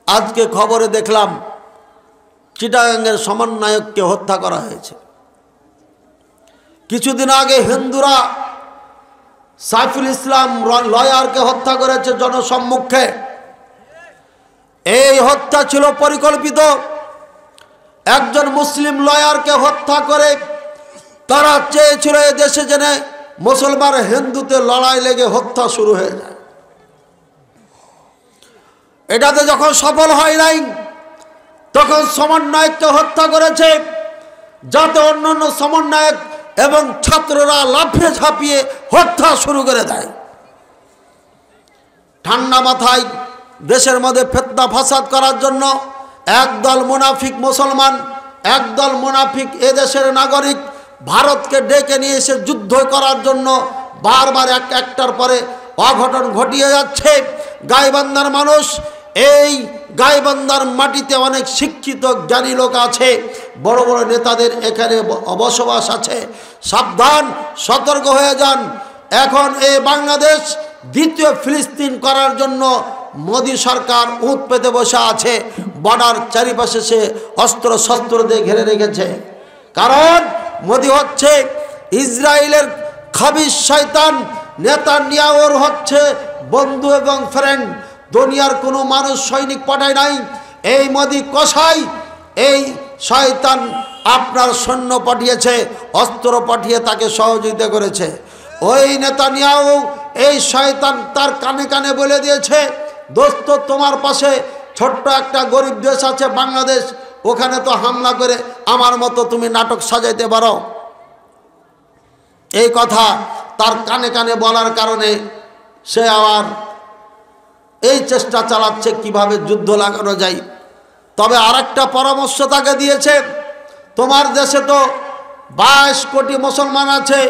আজকে খবরে দেখলাম চিটাগাঙ্গের সমন্বয়ককে হত্যা করা হয়েছে। কিছুদিন আগে হিন্দুরা সাইফুল ইসলাম লয়ারকে হত্যা করেছে জনসম্মুখে। এই হত্যা ছিল পরিকল্পিত। একজন মুসলিম লয়ারকে হত্যা করে তারা চেয়েছিল এ দেশে যেন মুসলমান হিন্দুতে লড়াই লেগে হত্যা শুরু হয়ে যায়। এটাতে যখন সফল হয় নাই তখন সমন্বয়ককে হত্যা করেছে, যাতে অন্যান্য সমন্বয়ক এবং ছাত্ররা লাফিয়ে ঝাঁপিয়ে হত্যা শুরু করে দেয়। ঠান্ডা মাথায় দেশের মধ্যে ফিতনা ফাসাদ করার জন্য একদল মুনাফিক মুসলমান, একদল মুনাফিক এদেশের নাগরিক ভারতকে ডেকে নিয়ে এসে যুদ্ধ করার জন্য বারবার একটার পরে অঘটন ঘটিয়ে যাচ্ছে। গাইবান্ধার মানুষ, এই গাইবান্ধার মাটিতে অনেক শিক্ষিত জ্ঞানী লোক আছে, বড় বড় নেতাদের এখানে বসবাস আছে। সাবধান, সতর্ক হয়ে যান। এখন এই বাংলাদেশ দ্বিতীয় ফিলিস্তিন করার জন্য মোদী সরকার উঁত পেতে বসে আছে। বর্ডার চারিপাশে সে অস্ত্র শস্ত্র দিয়ে ঘিরে রেখেছে। কারণ মোদী হচ্ছে ইসরায়েলের খাবিশ শয়তান, নেতানিয়াহুর হচ্ছে বন্ধু এবং ফ্রেন্ড। দুনিয়ার কোনো মানুষ সৈনিক পাঠায় নাই, এই মোদী কসাই, এই শয়তান আপনার সৈন্য পাঠিয়েছে, অস্ত্র পাঠিয়ে তাকে সহযোগিতা করেছে। ওই নেতানিয়াহু এই শয়তান তার কানে কানে বলে দিয়েছে, দোস্ত তোমার পাশে ছোট্ট একটা গরিব দেশ আছে বাংলাদেশ, ওখানে তো হামলা করে আমার মতো তুমি নাটক সাজাইতে পারো। এই কথা তার কানে কানে বলার কারণে সে আবার এই চেষ্টা চালাচ্ছে কিভাবে যুদ্ধ লাগানো যায়। তবে আরেকটা পরামর্শ তাকে দিয়েছে, তোমার দেশে তো 22 কোটি মুসলমান আছে,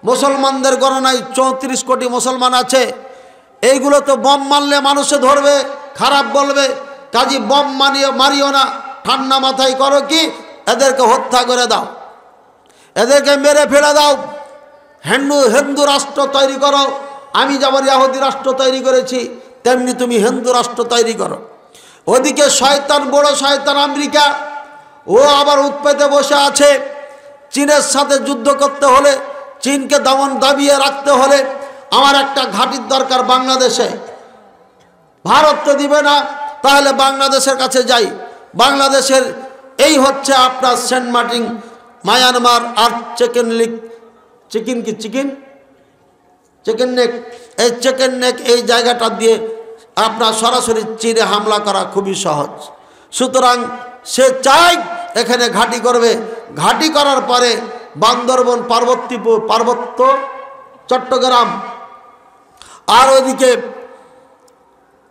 মুসলমানদের গণনায় 34 কোটি মুসলমান আছে। এইগুলো তো বম মারলে মানুষে ধরবে, খারাপ বলবে, কাজী বম মারিও না, ঠান্ডা মাথায় করো কি এদেরকে হত্যা করে দাও, এদেরকে মেরে ফেলে দাও, হিন্দু রাষ্ট্র তৈরি করো। আমি যেমন ইহুদি রাষ্ট্র তৈরি করেছি তেমনি তুমি হিন্দু রাষ্ট্র তৈরি করো। ওদিকে শয়তান, বড় শয়তান আমেরিকা, ও আবার উৎপেতে বসে আছে। চীনের সাথে যুদ্ধ করতে হলে, চীনকে দাবিয়ে রাখতে হলে আমার একটা ঘাঁটির দরকার বাংলাদেশে। ভারত তো দিবে না, তাহলে বাংলাদেশের কাছে যাই। বাংলাদেশের এই হচ্ছে আপনার সেন্ট মার্টিন, মায়ানমার আর চিকেন নেক, এই চিকেন নেক এই জায়গাটা দিয়ে আপনার সরাসরি চীনে হামলা করা খুবই সহজ। সুতরাং সে চায় এখানে ঘাঁটি করবে। ঘাঁটি করার পরে বান্দরবন, পার্বত্য চট্টগ্রাম আর ওইদিকে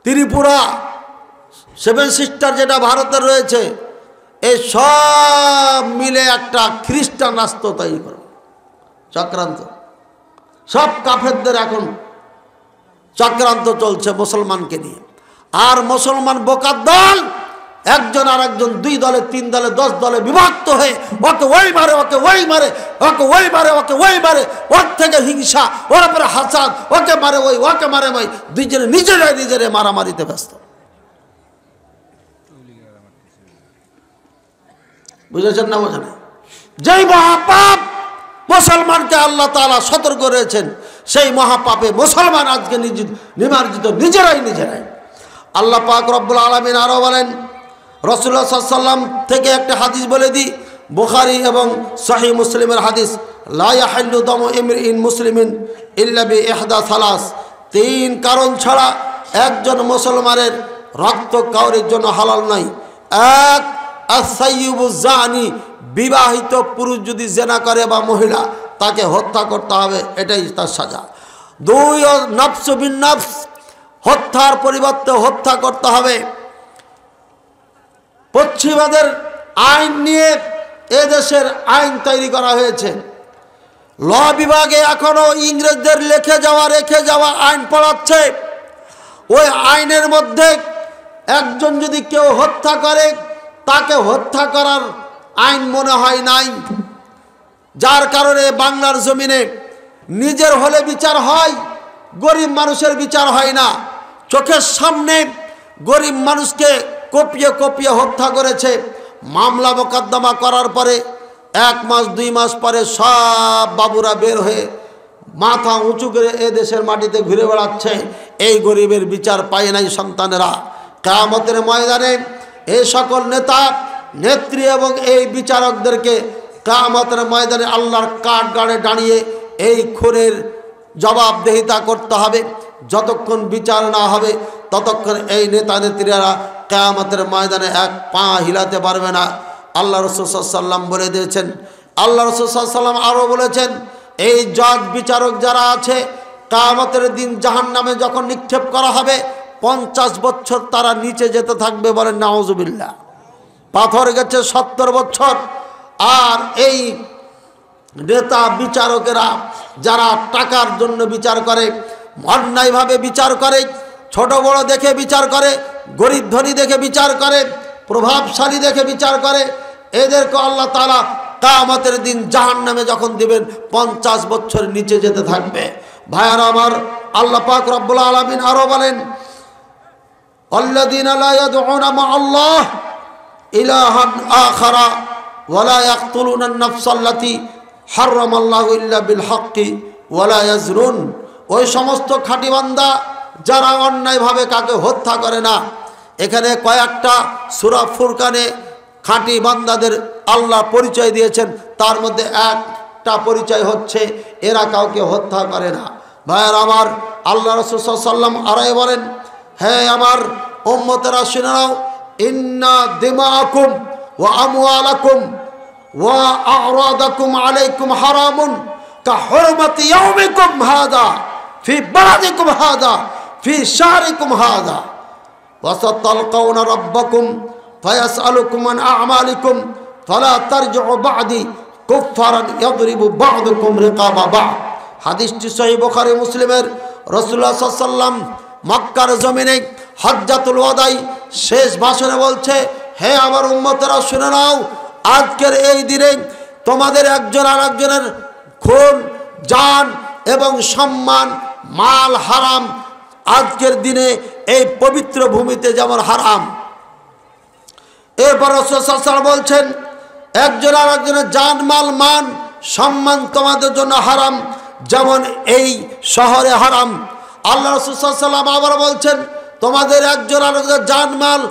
ত্রিপুরা, 7 সিস্টার যেটা ভারতের রয়েছে, এই সব মিলে একটা খ্রিস্টান রাষ্ট্র তৈরি করবে। চক্রান্ত, সব কাফেরদের এখন চক্রান্ত চলছে মুসলমানকে নিয়ে। আর মুসলমান বোকার দল একজন আর একজন 2 দলে 3 দলে 10 দলে বিভক্ত হয়ে ওকে ওই মারে, ওকে ওই মারে, ওকে ওই মারে, ওকে ওই মারে, ওর থেকে হিংসা, ওর উপরে হাসাদ, ওকে মারে ওই, ওকে মারে ওই, দুইজনে নিজেরে মারামারিতে ব্যস্ত। বুঝেছেন না? বোঝেন? যেই মহাপাপ মুসলমানকে আল্লাহ তাআলা সতর্ক করেছেন, সেই মহাপাপে মুসলমান আজকে নিমজ্জিত নিজেরাই। আল্লাহ পাক রব্বুল আলামিন আরো বলেন, রাসূলুল্লাহ সাল্লাল্লাহু আলাইহি ওয়াসাল্লাম থেকে একটা হাদিস বলে দিই, বুখারী এবং সহিহ মুসলিমের হাদিস, লা ইয়াহিল্লু দামু ইমরিইন মুসলিমিন ইল্লা বিইহদা সালাস। 3 কারণ ছাড়া একজন মুসলমানের রক্ত কাউরির জন্য হালাল নাই। 1, আস-সাইয়্যিবুজ জানি, বিবাহিত পুরুষ যদি জেনা করে বা মহিলা, তাকে হত্যা করতে হবে, এটাই তার সাজা। 2, নফস বিন নফস, হত্যার পরিবর্তে হত্যা করতে হবে। পশ্চিমাদের আইন নিয়ে এদেশের আইন তৈরি করা হয়েছে। ল বিভাগে এখনো ইংরেজদের রেখে যাওয়া আইন পড়াচ্ছে। ওই আইনের মধ্যে একজন যদি কেউ হত্যা করে, তাকে হত্যা করার আইন মনে হয় নাই। যার কারণে বাংলার জমিনে নিজের হলে বিচার হয়, গরিব মানুষের বিচার হয় না। চোখের সামনে গরিব মানুষকে কপিয়ে কপিয়ে হত্যা করেছে। মামলা মোকদ্দমা করার পরে 1 মাস 2 মাস পরে সব বাবুরা বের হয়ে মাথা উঁচু করে এ দেশের মাটিতে ঘুরে বেড়াচ্ছে। এই গরিবের বিচার পায় নাই সন্তানেরা। কিয়ামতের ময়দানে এই সকল নেতা নেত্রী এবং এই বিচারকদেরকে কিয়ামতের ময়দানে আল্লাহর কাঠগড়ায় দাঁড়িয়ে এই খুনের জবাবদিহিতা করতে হবে। যতক্ষণ বিচার না হবে ততক্ষণ এই নেতা নেত্রীরা কিয়ামতের ময়দানে এক পা হিলাতে পারবে না। আল্লাহ রাসূল সাল্লাল্লাহু আলাইহি ওয়াসাল্লাম বলে দিয়েছেন। আল্লাহ রাসূল সাল্লাল্লাহু আলাইহি ওয়াসাল্লাম আরও বলেছেন, এই জজ বিচারক যারা আছে কিয়ামতের দিন জাহান্নামে যখন নিক্ষেপ করা হবে 50 বছর তারা নিচে যেতে থাকবে। বলেন নাউজুবিল্লাহ। পাথর গেছে 70 বছর। আর এই নেতা বিচারকেরা যারা টাকার জন্য বিচার করে, অন্যায়ভাবে বিচার করে, ছোট বড় দেখে বিচার করে, গরিব ধনী দেখে বিচার করে, প্রভাবশালী দেখে বিচার করে, এদেরকে আল্লাহ তাআলা কিয়ামতের দিন জাহান্নামে যখন দিবেন 50 বছর নিচে যেতে থাকবে। ভাইয়ারা আমার, আল্লাহ পাক রব্বুল আলামিন আরো বলেন, আল্লাযীনা লা ইয়াদউনা মা'আল্লাহ ইলাহান আখারা ওয়া লা ইয়াকতুলুনা আন-নাফসাল্লাতী হারামাল্লাহু ইল্লা বিল হাক্কি ওয়া লা ইয়াজরুন। ওই সমস্ত খাঁটি বান্দা যারা অন্যায়ভাবে কাকে হত্যা করে না। এখানে কয়েকটা সূরা ফুরকানে খাঁটি বান্দাদের আল্লাহ পরিচয় দিয়েছেন। তার মধ্যে একটা পরিচয় হচ্ছে এরা কাউকে হত্যা করে না। ভাইয়ার আমার, আল্লাহ রাসূল সাল্লাল্লাহু আলাইহি ওয়াসাল্লাম আরো বলেন, হে আমার উম্মতেরা শুনে নাও, ইন্না দিমাআকুম ওয়া আমওয়ালাকুম ওয়া আ'রাদাকুম আলাইকুম হারামুন কা হুরমাতি ইয়াউমিকুম হাযা ফি বালাদিকুম হাযা ফি শাহরিকুম হাযা ওয়া সাতালকাউনা রাব্বাকুম ফায়াসআলুকুম আন আ'মালিকুম ফালা তারজিউ বা'দি কুফফারান ইয়াদরিবু বা'দুকুম রিকাবা বা'দ। হাদিসটি সহিহ বুখারী মুসলিমের। রাসূলুল্লাহ সাল্লাল্লাহু আলাইহি ওয়াসাল্লাম মক্কার জমিনে হজ্জাতুল ওয়াদাই শেষ ভাষণে বলছে, হে আমার উম্মতেরা শুনে নাও, আজকের এই দিনে তোমাদের একজন আরেকজনের খুন, জান এবং সম্মান, মাল হারাম আজকের দিনে এই পবিত্র ভূমিতে যেমন হারাম। এরপর রাসূল সাল্লাল্লাহু আলাইহি ওয়াসাল্লাম বলছেন, একজন আরেকজনের জান, মাল, মান, সম্মান তোমাদের জন্য হারাম যেমন এই শহরে হারাম। আল্লাহ রাসূল সাল্লাল্লাহু আলাইহি ওয়াসাল্লাম আবার বলছেন, তোমাদের একজন আরেকজনের জান, মাল,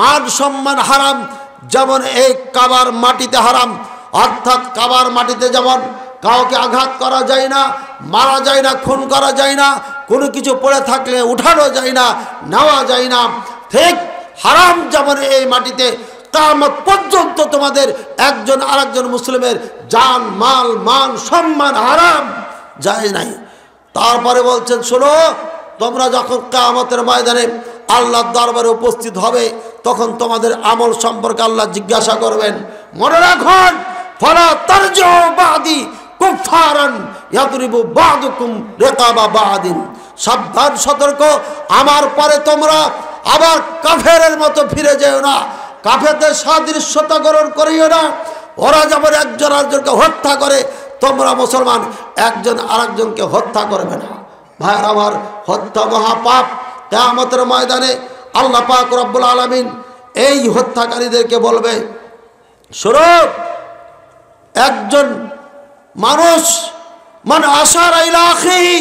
মান, সম্মান হারাম যেমন এই কাবার মাটিতে হারাম। অর্থাৎ কাবার মাটিতে যেমন কাউকে আঘাত করা যায় না, মারা যায় না, খুন করা যায় না, কোনো কিছু পড়ে থাকলে উঠানো যায় না, নেওয়া যায় না, ঠিক হারাম যেমন এই মাটিতে কিয়ামত পর্যন্ত তোমাদের একজন আরেকজন মুসলিমের জান, মাল, মান, সম্মান হারাম যায় নাই। তারপরে বলছেন, শোনো, তোমরা যখন কিয়ামতের ময়দানে আল্লাহর দরবারে উপস্থিত হবে তখন তোমাদের আমল সম্পর্কে আল্লাহ জিজ্ঞাসা করবেন। মনে রাখুন, ফালা তারজিউ বা'দি কুফফারান ইয়াদরিবু বা'দুকুম রিকাবা বা'দিন। সাবধান, সতর্ক, আমার পরে তোমরা আবার কাফেরের মতো ফিরে যেও না, কাফেরদের সাদৃশ্যতা গ্রহণ করিও না। ওরা যেমন একজন আরেকজনকে হত্যা করে, তোমরা মুসলমান একজন আরেকজনকে হত্যা করবে না। ভাইয়ের আমার, হত্যা মহাপাপ। কিয়ামতের ময়দানে আল্লাহ পাক রব্বুল আলামিন এই হত্যাকারীদেরকে বলবে, শোনো, একজন মানুষ মানে আশারা ইলা আখিহি,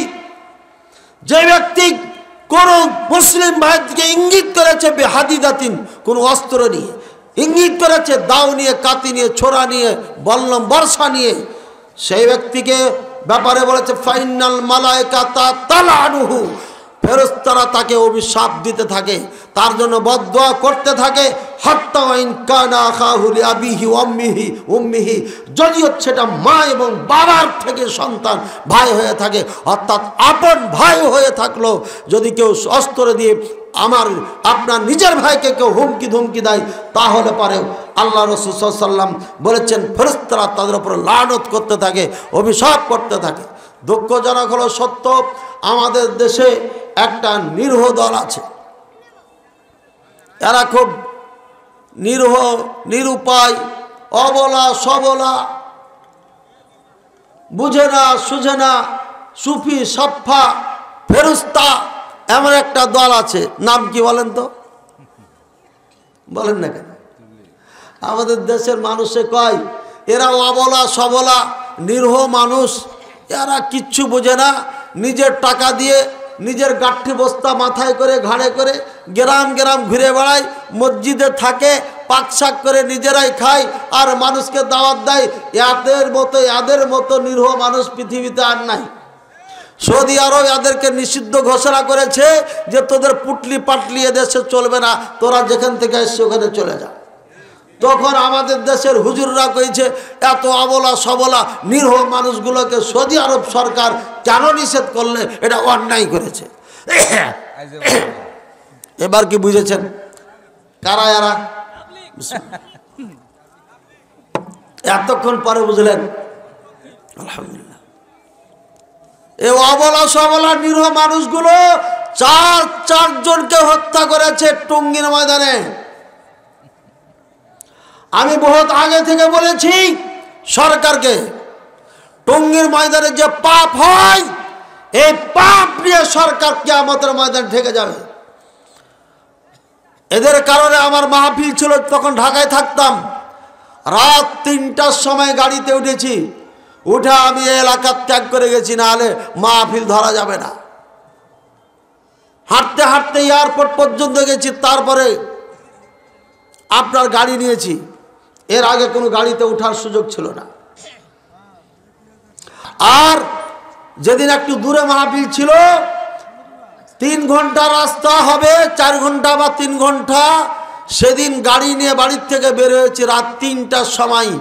যে ব্যক্তি কোন মুসলিম ভাইকে ইঙ্গিত করেছে বেহাদিদাতিন, কোন অস্ত্র নিয়ে ইঙ্গিত করেছে, দাও নিয়ে, কাতি নিয়ে, ছোরা নিয়ে, বল্লম বর্ষা নিয়ে, সেই ব্যক্তিকে ব্যাপারে বলেছে ফাইনাল মালায়েকাতা তালানুহু, ফেরেশতারা তাকে অভিশাপ দিতে থাকে, তার জন্য বদদুয়া করতে থাকে। হাত্তা ওয়াইন কানা আখাহু লিআবিহি ওয়া উম্মিহি, যদিও সেটা মা এবং বাবার থেকে সন্তান ভাই হয়ে থাকে, অর্থাৎ আপন ভাই হয়ে থাকলো যদি কেউ অস্ত্র দিয়ে আপনার নিজের ভাইকে কেউ হুমকি ধুমকি দেয়, তাহলে পারেও আল্লাহ রাসূল সাল্লাল্লাহু আলাইহি ওয়াসাল্লাম বলেছেন ফেরেশতারা তাদের উপর লানত করতে থাকে, অভিশাপ করতে থাকে। দুঃখজনক হলো সত্য, আমাদের দেশে একটা নিরীহ দল আছে, এরা খুব নিরীহ, নিরুপায়, অবলা সবলা, বুঝে না সুঝে না, সুফি সাফা ফেরেশতা, এমন একটা দল আছে। নাম কি বলেন তো? বলেন না কেন? আমাদের দেশের মানুষে কয় এরা অবলা সবলা নিরীহ মানুষ, এরা কিচ্ছু বোঝে না, নিজের টাকা দিয়ে নিজের গাঠি বস্তা মাথায় করে ঘাড়ে করে গ্রাম গ্রাম ঘুরে বেড়ায়, মসজিদে থাকে, পাকশাক করে নিজেরাই খায় আর মানুষকে দাওয়াত দেয়। এদের মতো নিরীহ মানুষ পৃথিবীতে আর নাই। সৌদি আরব এদেরকে নিষিদ্ধ ঘোষণা করেছে যে তোদের পুটলি পাটলি এদেশে চলবে না, তোরা যেখান থেকে এসছে ওখানে চলে যা। তখন আমাদের দেশের হুজুররা কইছে এত অবলা সবলা নিরীহ মানুষগুলোকে সৌদি আরব সরকার কেন নিষেধ করলে? এটা অন্যায় করেছে। এবার কি বুঝেছেন কারা এরা? এতক্ষণ পরে বুঝলেন? আলহামদুলিল্লাহ। এই অবলা সবলা নিরীহ মানুষগুলো চারজনকে হত্যা করেছে টঙ্গীর ময়দানে। আমি বহুত আগে থেকে বলেছি সরকারকে, টঙ্গীর ময়দানে যে পাপ হয় এই পাপ নিয়ে সরকার কিয়ামতের ময়দানে ঠেকে যাবে। এদের কারণে আমার মাহফিল ছিল, তখন ঢাকায় থাকতাম। রাত 3টার সময় গাড়িতে উঠেছি, উঠে আমি এই এলাকা ত্যাগ করে গেছি, না হলে মাহফিল ধরা যাবে না। হাঁটতে হাঁটতে এয়ারপোর্ট পর্যন্ত গেছি, তারপরে আপনার গাড়ি নিয়েছি। এর আগে কোনো গাড়িতে ওঠার সুযোগ ছিল না। আর যেদিন একটু দূরে মাহফিল ছিল, 3 ঘন্টা রাস্তা হবে, 4 ঘন্টা বা 3 ঘন্টা, সেদিন গাড়ি নিয়ে বাড়ির থেকে বের হয়েছি রাত 3টার সময়।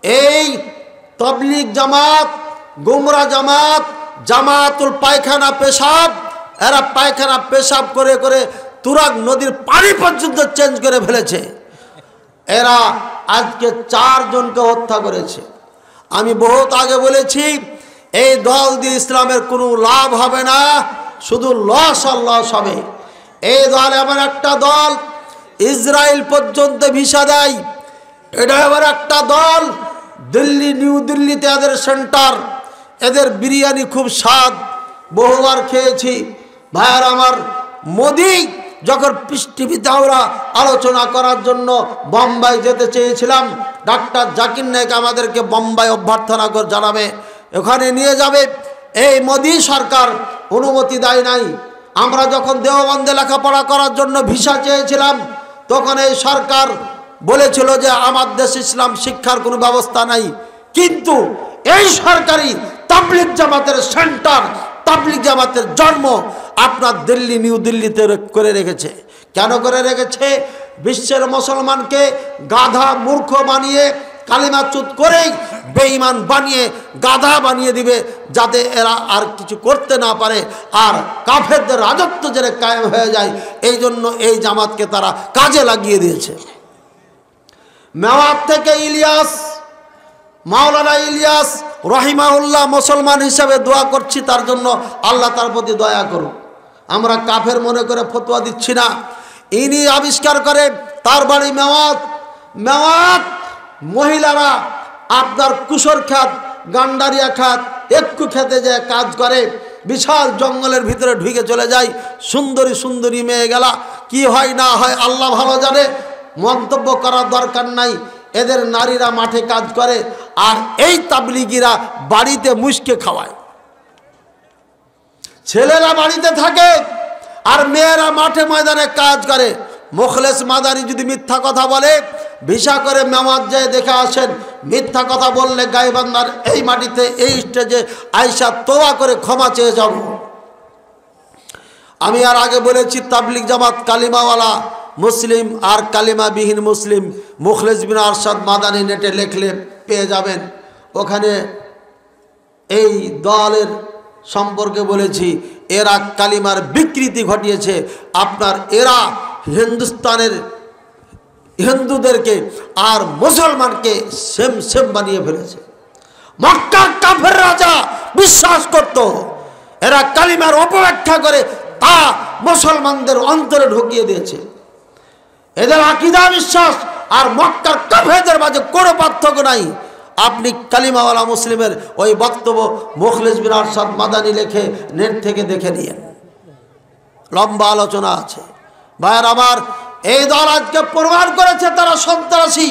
এই তবলিগ জামাত, গুমরা জামাত, জামাতুল পায়খানা পেশাব, এরা পায়খানা পেশাব করে করে তুরাগ নদীর পানি পর্যন্ত চেঞ্জ করে ফেলেছে। এরা আজকে 4 জনকে হত্যা করেছে। আমি বহুত আগে বলেছি এই দল দিয়ে ইসলামের কোনো লাভ হবে না, শুধু লস আর লস হবে। এই দল এমন একটা দল ইসরায়েল পর্যন্ত ভিসা দেয়। এটা এবার একটা দল দিল্লি, নিউ দিল্লিতে এদের সেন্টার। এদের বিরিয়ানি খুব স্বাদ, বহুবার খেয়েছি। ভাইয়ার আমার, মোদি যখন পিস টিভিতে আমরা আলোচনা করার জন্য বোম্বাই যেতে চেয়েছিলাম, ডাক্তার জাকির নায়েক আমাদেরকে বোম্বাই অভ্যর্থনা করে জানাবে, ওখানে নিয়ে যাবে। এই মোদি সরকার অনুমতি দেয় নাই। আমরা যখন দেওবন্দে লেখাপড়া করার জন্য ভিসা চেয়েছিলাম, তখন এই সরকার বলেছিল যে আমার দেশে ইসলাম শিক্ষার কোনো ব্যবস্থা নাই। কিন্তু এই সরকারি তাবলিগ জামাতের সেন্টার, তাবলিগ জামাতের জন্ম আপনার দিল্লি, নিউ দিল্লিতে করে রেখেছে। কেন করে রেখেছে? বিশ্বের মুসলমানকে গাধা মূর্খ বানিয়ে, কালিমা চুত করেই বেঈমান বানিয়ে গাধা বানিয়ে দিবে, যাতে এরা আর কিছু করতে না পারে, আর কাফেরদের রাজত্ব যেন কায়েম হয়ে যায়। এই জন্য এই জামাতকে তারা কাজে লাগিয়ে দিয়েছে। মেওয়াত থেকে ইলিয়াস, মাওলানা ইলিয়াস রহিমাহুল্লাহ মুসলমান হিসাবে দোয়া করছি, তার জন্য আল্লাহ তার প্রতি দয়া করুন। আমরা কাফের মনে করে ফতোয়া দিচ্ছি না। ইনি আবিষ্কার করে, তার বাড়ি মেওয়াত। মেওয়াত মহিলারা আপনার কুশর খাত, গান্ডারিয়া খাত, একটু খেতে যায় কাজ করে, বিশাল জঙ্গলের ভিতরে ঢুকে চলে যায়। সুন্দরী সুন্দরী মেয়ে গেলা, কি হয় না হয় আল্লাহ ভালো জানে, মন্তব্য করার দরকার নাই। এদের নারীরা মাঠে কাজ করে, আর এই তাবলিগিরা বাড়িতে মুশকে খাওয়ায়। ছেলেরা বাড়িতে থাকে আর মেয়েরা মাঠে ময়দানে কাজ করে। মুখলেস মাদানি যদি মিথ্যা কথা বলে, ভিসা করে মেওয়াত যায় দেখে আসেন, মিথ্যা কথা বললে গাইবান্ধার এই মাটিতে এই স্টেজে আয়সা তোবা করে ক্ষমা চেয়ে যাব। আমি আর আগে বলেছি তাবলিগ জামাত কালিমাওয়ালা মুসলিম আর কালিমাবিহীন মুসলিম। মুখলেস বিন আরশাদ মাদানি নেটে লেখলে পেয়ে যাবেন। ওখানে এই দলের সম্পর্কে বলেছি, এরা কালিমার বিকৃতি ঘটিয়েছে। আপনার এরা হিন্দুস্তানের হিন্দুদেরকে আর মুসলমানকে সেম সেম বানিয়ে ফেলেছে। মক্কার কাফের রাজা বিশ্বাস করত, এরা কালিমার অপব্যাখ্যা করে তা মুসলমানদের অন্তরে ঢুকিয়ে দিয়েছে। এদের আকীদা বিশ্বাস আর মক্কার কাফেরদের মাঝে কোনো পার্থক্য নাই। আপনি কালিমাওয়ালা মুসলিমের ওই বক্তব্য মুখলেস বিন আরশাদ মাদানি লেখে নেট থেকে দেখে নিয়েন, লম্বা আলোচনা আছে। ভাইয়ের আমার, এই দল আজকে প্রমাণ করেছে তারা সন্ত্রাসী,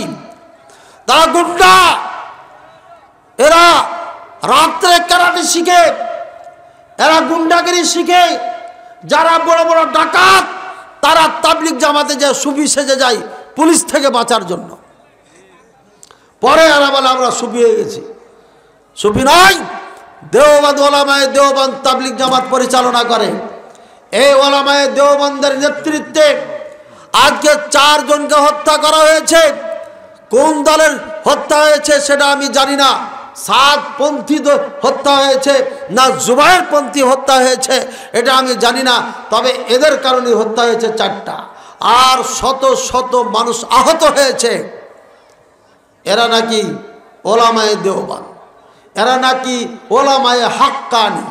তারা গুন্ডা। এরা রাত্রে কারাটে শিখে, এরা গুন্ডাগিরি শিখে। যারা বড় বড় ডাকাত তারা তাবলিগ জামাতে যায়, সুফি সেজে যায় পুলিশ থেকে বাঁচার জন্য। পরে এরা বলে আমরা সুফি হয়ে গেছি। সুফি নয়, দেওবন্দ ওলামায়ে দেওবন্দ তাবলিগ জামাত পরিচালনা করে। এই ওলামায়ে দেওবন্দের নেতৃত্বে আজকে 4 জনকে হত্যা করা হয়েছে। কোন দলের হত্যা হয়েছে সেটা আমি জানি না। সাদপন্থী হত্যা হয়েছে না জুবায়েরপন্থী হত্যা হয়েছে এটা আমি জানি না, তবে এদের কারণে হত্যা হয়েছে 4টা। আর শত শত মানুষ আহত হয়েছে। এরা নাকি ওলামায়ে দেওবন্দ, এরা নাকি ওলামায়ে হাক্কানি,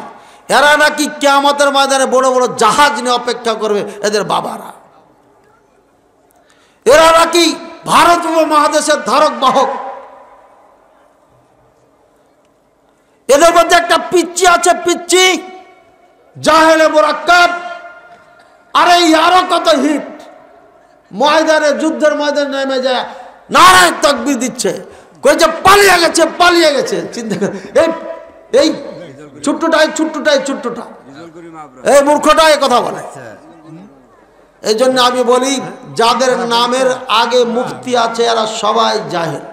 এরা নাকি কিয়ামতের ময়দানে বড় বড় জাহাজ নিয়ে অপেক্ষা করবে এদের বাবারা। এরা নাকি ভারত উপমহাদেশের ধারক বাহক। এদের মধ্যে একটা পিচ্চি আছে, পিচ্চি জাহেলে মুরাক্কাব। আরে আরো কত হিট ময়দানে, যুদ্ধের ময়দানে নেমে যায় নারায়ে তাকবীর দিচ্ছে, কইছে পালিয়ে গেছে, পালিয়ে গেছে। চিন্তা করে এই ছোট্টটা এই মূর্খটা এই কথা বলে। এই জন্য আমি বলি যাদের নামের আগে মুফতি আছে এরা সবাই জাহেল,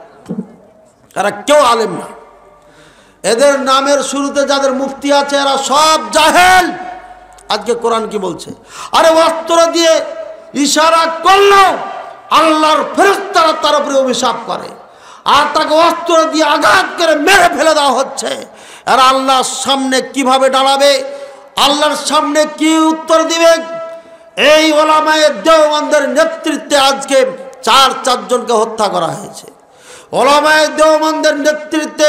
এরা কেউ আলেম না। এদের নামের শুরুতে যাদের মুফতি আছে এরা সব জাহেল। আজকে কোরআন কি বলছে? আরে অস্ত্র দিয়ে ইশারা করলো আল্লাহর ফেরেশতারা তার উপরে অভিশাপ করে, আর তাকে অস্ত্র দিয়ে আঘাত করে মেরে ফেলে দেওয়া হচ্ছে। এরা আল্লাহর সামনে কিভাবে দাঁড়াবে? আল্লাহর সামনে কি উত্তর দিবে? এই ওলামায়ে দেওবন্দের নেতৃত্বে আজকে 4 জনকে হত্যা করা হয়েছে। ওলামায়ে দেওবন্দের নেতৃত্বে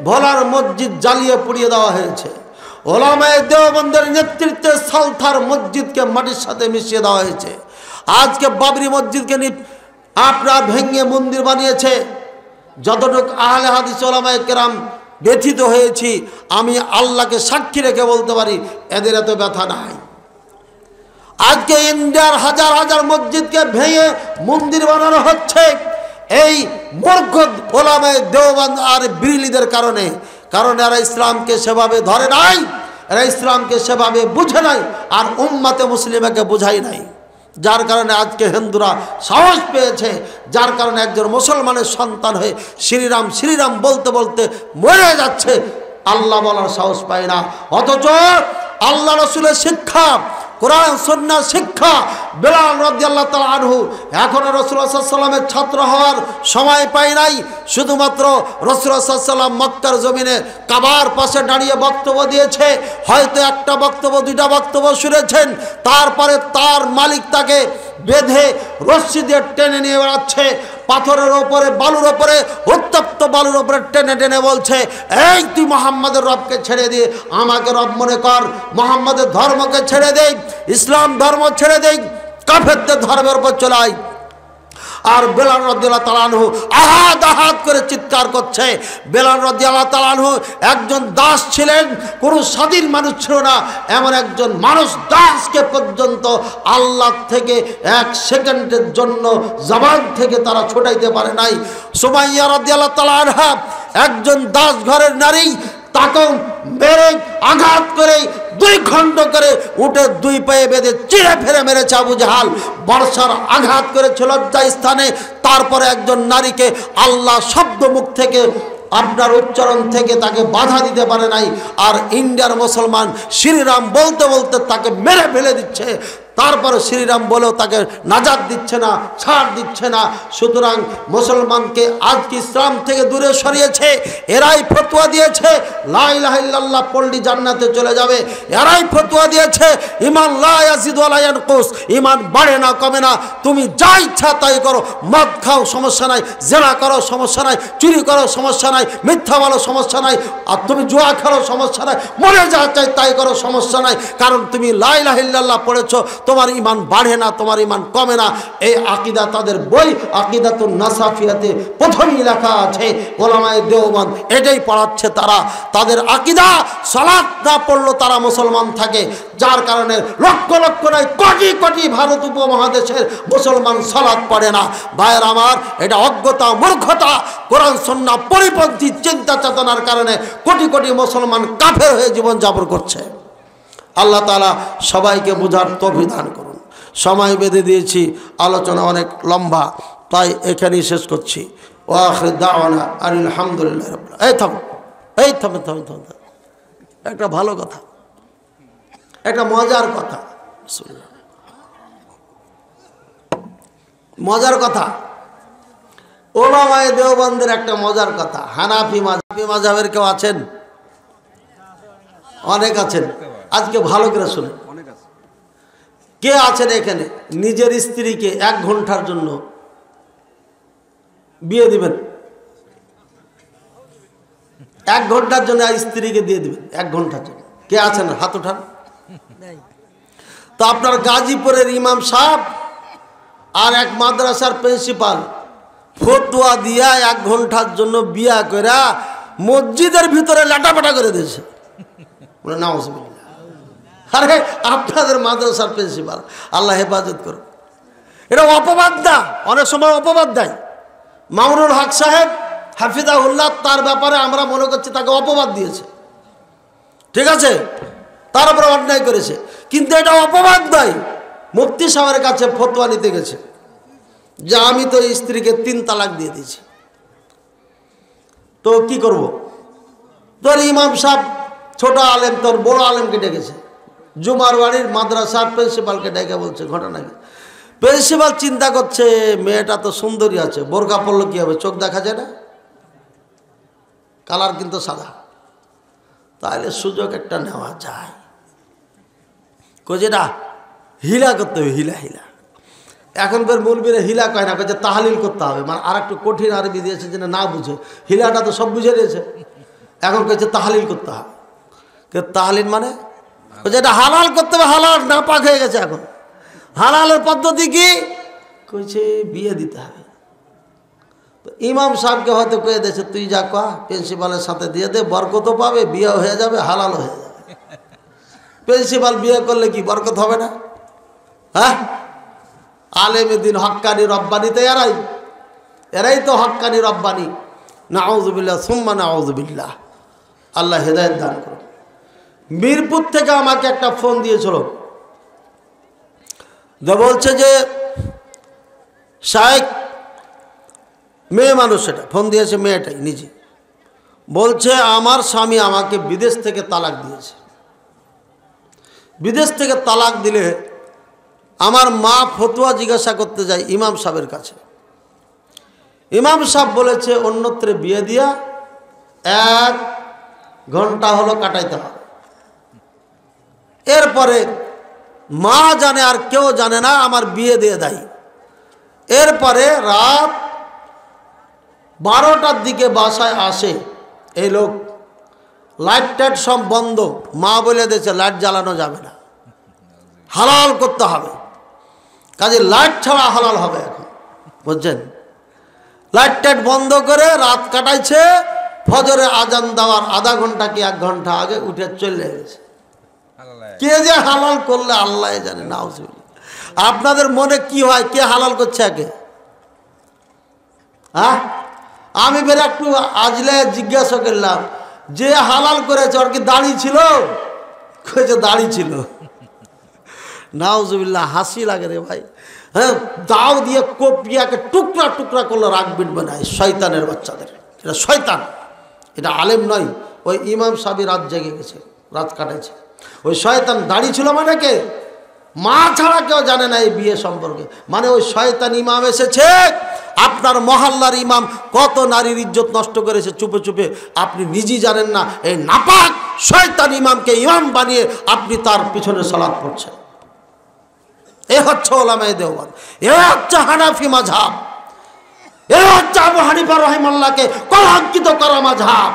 ভোলার মসজিদ জ্বালিয়ে পুড়িয়ে দেওয়া হয়েছে। ওলামায়ে দেওবন্দের নেতৃত্বে সালথার মসজিদকে মাটির সাথে মিশিয়ে দেওয়া হয়েছে। আজকে বাবরি মসজিদকে আপনার ভেঙে মন্দির বানিয়েছে। যতটুকু আহলে হাদিস ওলামায়ে কেরাম ব্যথিত হয়েছি, আমি আল্লাহকে সাক্ষী রেখে বলতে পারি এদের এত ব্যথা নাই। আজকে ইন্ডিয়ার হাজার হাজার মসজিদকে ভেঙে মন্দির বানানো হচ্ছে এই মূর্খ ওলামায়ে দেওবন্দ আর বিরলিদের কারণে। কারণ এরা ইসলামকে সেভাবে ধরে নাই, এরা ইসলামকে সেভাবে বুঝে নাই, আর উম্মতে মুসলিমাকে বুঝাই নাই। যার কারণে আজকে হিন্দুরা সাহস পেয়েছে, যার কারণে একজন মুসলমানের সন্তান হয়ে শ্রীরাম শ্রীরাম বলতে বলতে মরে যাচ্ছে, আল্লাহ বলার সাহস পায় না। অথচ আল্লাহ রসুলের শিক্ষা, কোরআন সুন্নাহ শিক্ষা বেলাল রাদিয়াল্লাহু তাআলা আনহু এখনো রাসূলুল্লাহ সাল্লাল্লাহু আলাইহি ওয়াসাল্লামের ছাত্র হওয়ার সময় পায় নাই। শুধুমাত্র রাসূলুল্লাহ সাল্লাল্লাহু আলাইহি ওয়াসাল্লাম মক্কার জমিনে কাবার পাশে দাঁড়িয়ে বক্তব্য দিয়েছে, হয়তো একটা বক্তব্য 2টা বক্তব্য শুনেছেন। তারপরে তার মালিক তাকে বেঁধে রশ্মি দিয়ে টেনে নিয়ে বেড়াচ্ছে, পাথরের ওপরে, বালুর ওপরে, উত্তপ্ত বালুর ওপরে টেনে টেনে বলছে, এই তুই মুহাম্মাদের রবকে ছেড়ে দিয়ে আমাকে রব মনে কর, মুহাম্মাদের ধর্মকে ছেড়ে দে, ইসলাম ধর্ম ছেড়ে দে, কাফেরদের ধর্মের উপর চলে আয়। আর বেলাল রাদিয়াল্লাহু তাআলা আনহু আহাদ আহাদ করে চিৎকার করছে। বেলাল রাদিয়াল্লাহু তাআলা আনহু একজন দাস ছিলেন, কোনো স্বাধীন মানুষ ছিল না। এমন একজন মানুষ দাসকে পর্যন্ত আল্লাহ থেকে 1 সেকেন্ডের জন্য জবান থেকে তারা ছোটাইতে পারে নাই। সুমাইয়া রাদিয়াল্লাহু তাআলা আনহা একজন দাস ঘরের নারী, তাকে মেরে আঘাত করে 2 খণ্ড করে উঠে 2 পায়ে বেঁধে চিড়ে ফেলে মেরেছে আবু জাহাল। বর্ষার আঘাত করেছিল লজ্জা স্থানে। তারপরে একজন নারীকে আল্লাহ শব্দ মুখ থেকে, আপনার উচ্চারণ থেকে তাকে বাধা দিতে পারে নাই। আর ইন্ডিয়ার মুসলমান শ্রীরাম বলতে বলতে তাকে মেরে ফেলে দিচ্ছে। তারপরে শ্রীরাম বলেও তাকে নাজাত দিচ্ছে না, ছাড় দিচ্ছে না। সুতরাং মুসলমানকে আজকে ইসলাম থেকে দূরে সরিয়েছে। এরাই ফতোয়া দিয়েছে লা ইলাহা ইল্লাল্লাহ পড়লে জান্নাতে চলে যাবে। এরাই ফতোয়া দিয়েছে ঈমান লা ইয়াজিদু ওয়া লা ইয়ানকুস, ঈমান বাড়ে না কমে না, তুমি যা ইচ্ছা তাই করো। মদ খাও সমস্যা নাই, জেনা করো সমস্যা নাই, চুরি করো সমস্যা নাই, মিথ্যা বলো সমস্যা নাই, আর তুমি জুয়া খেলো সমস্যা নাই, মরে যা চাই তাই করো সমস্যা নাই। কারণ তুমি লা ইলাহা ইল্লাল্লাহ পড়েছো, তোমার ঈমান বাড়ে না, তোমার ঈমান কমে না। এই আকীদা তাদের বই আকীদাতুন নাসাফিয়াতে প্রথমেই লেখা আছে। ওলামায়ে দেওবন্দ এটাই পড়াচ্ছে তারা। তাদের আকীদা সালাত না পড়লেও তারা মুসলমান থাকে, যার কারণে লক্ষ লক্ষ নয় কোটি কোটি ভারত উপমহাদেশের মুসলমান সালাত পড়ে না। ভাইয়ের আমার, এটা অজ্ঞতা, মূর্খতা, কোরআন সুন্নাহ পরিপন্থী চিন্তা চেতনার কারণে কোটি কোটি মুসলমান কাফের হয়ে জীবনযাপন করছে। আল্লাহ তাআলা সবাইকে বোঝার তৌফিক দান করুন। সময় বেঁধে দিয়েছি, আলোচনা অনেক লম্বা, তাই এখানেই শেষ করছি। ওয়া আখির দাওয়ানা আলহামদুলিল্লাহ রাব্বিল আলামিন। এই থামেন থামেন থামেন, একটা ভালো কথা, একটা মজার কথা, মজার কথা। ওলামায়ে দেওবন্দের একটা মজার কথা। হানাফি মাযহাবের কেউ আছেন? অনেক আছেন। আজকে ভালো করে শুনেন। কে আছেন এখানে নিজের স্ত্রীকে 1 ঘন্টার জন্য বিয়ে দিবেন? 1 ঘন্টার জন্য স্ত্রীকে দিয়ে দিবেন, 1 ঘন্টার জন্য। কে আছেন? হাত উঠান। তো আপনার গাজীপুরের ইমাম সাহেব আর এক মাদ্রাসার প্রিন্সিপাল ফতোয়া দিয়া 1 ঘন্টার জন্য বিয়া করে মসজিদের ভিতরে লাটাপাটা করে দিয়েছে। নাউজুবিল্লাহ। আরে আপনাদের মাদ্রাসার প্রিন্সিপাল, আল্লাহ হেফাজত করুন। এটা অপবাদ না, অনেক সময় অপবাদ দেয়। মামুনুল হক সাহেব হাফিজাহুল্লাহ, তার ব্যাপারে আমরা মনে করছি তাকে অপবাদ দিয়েছে, ঠিক আছে, তার উপরে অন্যায় করেছে, কিন্তু এটা অপবাদ নয়। মুফতি সাহেবের কাছে ফতোয়া নিতে গেছে যে আমি তো স্ত্রীকে 3 তালাক দিয়ে দিয়েছি, তো কি করব? তোর ইমাম সাহেব ছোট আলেম তোর বড় আলেমকে ডেকেছে, জুমার বাড়ির মাদ্রাসার প্রিন্সিপালকে ডেকে বলছে ঘটনা কি। প্রিন্সিপাল চিন্তা করছে মেয়েটা তো সুন্দরী আছে, বোরকা পরলে কি হবে, চোখ দেখা যায় না, কালার কিন্তু সাদা, তাহলে সুযোগ একটা নেওয়া যায়। যেটা হিলা করতে হবে, হিলা হিলা। এখন বের মৌলবীরা হিলা কয় না, যে তাহলিল করতে হবে, মানে আর একটু কঠিন আরবি দিয়েছে যেন না বুঝে। হিলাটা তো সব বুঝে নিয়েছে, এখন কইছে তাহলিল করতে হবে। তাহলিল মানে যেটা হালাল করতে হবে, হালাল না পাক হয়ে গেছে। এখন হালালের পদ্ধতি কি কইছে? বিয়ে দিতে হবে। তো ইমাম সাহেবকে হয়তো কয়ে দিয়েছে তুই যা কয়া প্রিন্সিপালের সাথে দিয়ে দে, বরকত পাবে, বিয়ে হয়ে যাবে, হালাল হয়ে যাবে। প্রিন্সিপাল বিয়ে করলে কি বরকত হবে না? হ্যাঁ, আলেমে দিন হক্কানি রব্বানি তো এরাই তো হক্কানি রব্বানি। নাউযুবিল্লাহ সুম্মা নাউযুবিল্লাহ। আল্লাহ হেদায়েত দান করুন। মিরপুর থেকে আমাকে একটা ফোন দিয়েছিল, যে বলছে যে শায়েখ, মেয়ে মানুষ, সেটা ফোন দিয়েছে মেয়েটাই নিজে, বলছে আমার স্বামী আমাকে বিদেশ থেকে তালাক দিয়েছে। বিদেশ থেকে তালাক দিলে আমার মা ফতোয়া জিজ্ঞাসা করতে যায় ইমাম সাহেবের কাছে। ইমাম সাহেব বলেছে অন্যত্রে বিয়ে দিয়া 1 ঘন্টা হলো কাটাইতে হবে। এরপরে মা জানে আর কেউ জানে না, আমার বিয়ে দিয়ে দেয়। এরপরে রাত 12টার দিকে বাসায় আসে এই লোক, লাইট টাইট সব বন্ধ, মা বলে দিয়েছে লাইট জ্বালানো যাবে না, হালাল করতে হবে, কাজে লাইট ছাড়া হালাল হবে এখন, বুঝছেন? লাইট টাইট বন্ধ করে রাত কাটাইছে। ফজরে আজান দেওয়ার আধা ঘন্টা কি 1 ঘন্টা আগে উঠে চলে গেছে। কে যে হালাল করলে আল্লাহ জানে। নাউজুবিল্লাহ। আপনাদের মনে কি হয়, কে হালাল করছে আগে? হ্যাঁ, আমি বের একটু আজলে জিজ্ঞাসা করলাম যে হালাল করেছে ওর কি দাড়ি ছিল? কইছে দাড়ি ছিল। নাউজুবিল্লাহ, হাসি লাগে রে ভাই। হ্যাঁ, দাও দিয়ে কপিয়াকে টুকরা টুকরা করলে রাখবিন বানায় শয়তানের বাচ্চাদের। এটা শয়তান, এটা আলেম নয়। ওই ইমাম সাহেব রাত জেগে গেছে, রাত কাটাইছে। ওই শয়তান দাড়ি ছিল মানে কে? মা ছাড়া কেউ জানে না এই বিয়ে সম্পর্কে। মানে ওই শয়তান ইমাম এসেছে, আপনার মহল্লার ইমাম কত নারীর ইজ্জত নষ্ট করেছে চুপে চুপে, আপনি নিজেই জানেন না। এই নাপাক শয়তান ইমামকে ইমাম বানিয়ে আপনি তার পিছনে সালাত পড়ছেন। এ হচ্ছে ওলামায়ে দেওবন্দ, এ হচ্ছে হানাফি মাযহাব, এ হচ্ছে আবু হানিফা রাহিমাহুল্লাহকে কলঙ্কিত করা মাযহাব,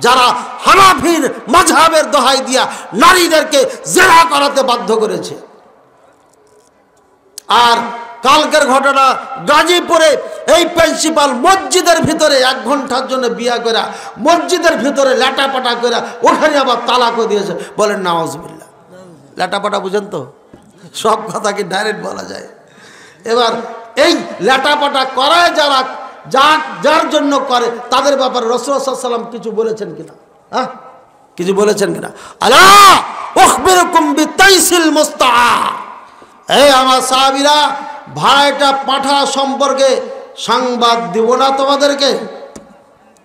যারা হানাফির মাযহাবের দোহাই দিয়া নারীদেরকে জিনা করাতে বাধ্য করেছে। আর কালকের ঘটনা, গাজীপুরে এই প্রিন্সিপাল মসজিদের ভিতরে 1 ঘন্টার জন্য বিয়া করে মসজিদের ভিতরে ল্যাটাপাটা করে ওখানে আবার তালাকও দিয়েছে। বলেন নাউজুবিল্লাহ। ল্যাটাপাটা বুঝেন তো, সব কথা কি ডাইরেক্ট বলা যায়? এবার এই ল্যাটাপাটা করায় যারা যার জন্য করে তাদের ব্যাপারে রাসূলুল্লাহ সাল্লাল্লাহু আলাইহি ওয়াসাল্লাম কিছু বলেছেন কিনা? হ্যাঁ, কিছু বলেছেন কিনা? আলা উখবিরুকুম বিতাইসিল মুস্তাআ। এই আমার সাহাবীরা, ভাড়াটা পাঠা সম্পর্কে সংবাদ দিব না তোমাদেরকে?